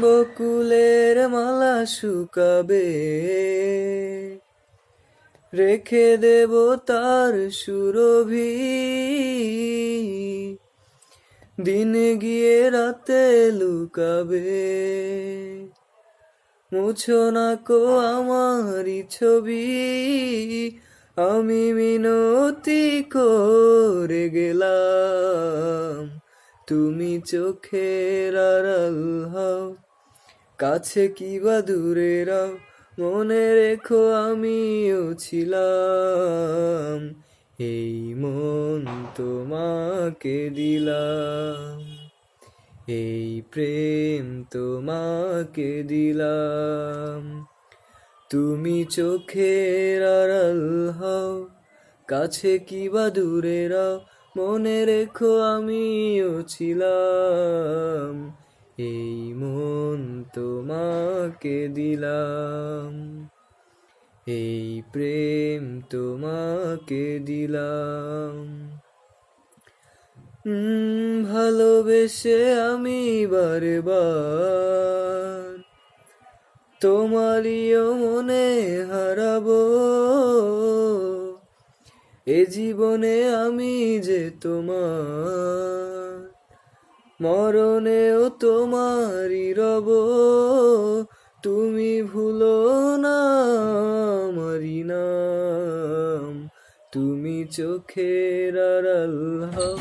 বকুলের মালা শুকাবে, রেখে দেব তার সুরভি। দিনে গিয়ে রাতে লুকাবে, মুছো না কো আমারই ছবি। আমি মিনতি করে গেলাম, তুমি চোখের আড়াল হও, কাছে কিবা দূরে রাও, মনে রেখো আমিও ছিলাম। এই মন তোমাকে দিলাম, এই প্রেম তোমাকে দিলাম। তুমি চোখের আড়াল হও, কাছে কিবা দূরে রাও, মনে রেখো আমিও ছিলাম। এই মন তোমাকে দিলাম, এই প্রেম তোমাকে দিলাম। ভালোবেসে আমি বারে বার তোমারিও মনে হারাবো। এ জীবনে আমি যে তোমার, মরণেও তোমারই রব। তুমি ভুলো না আমারি নাম, তুমি চোখের আড়াল হও,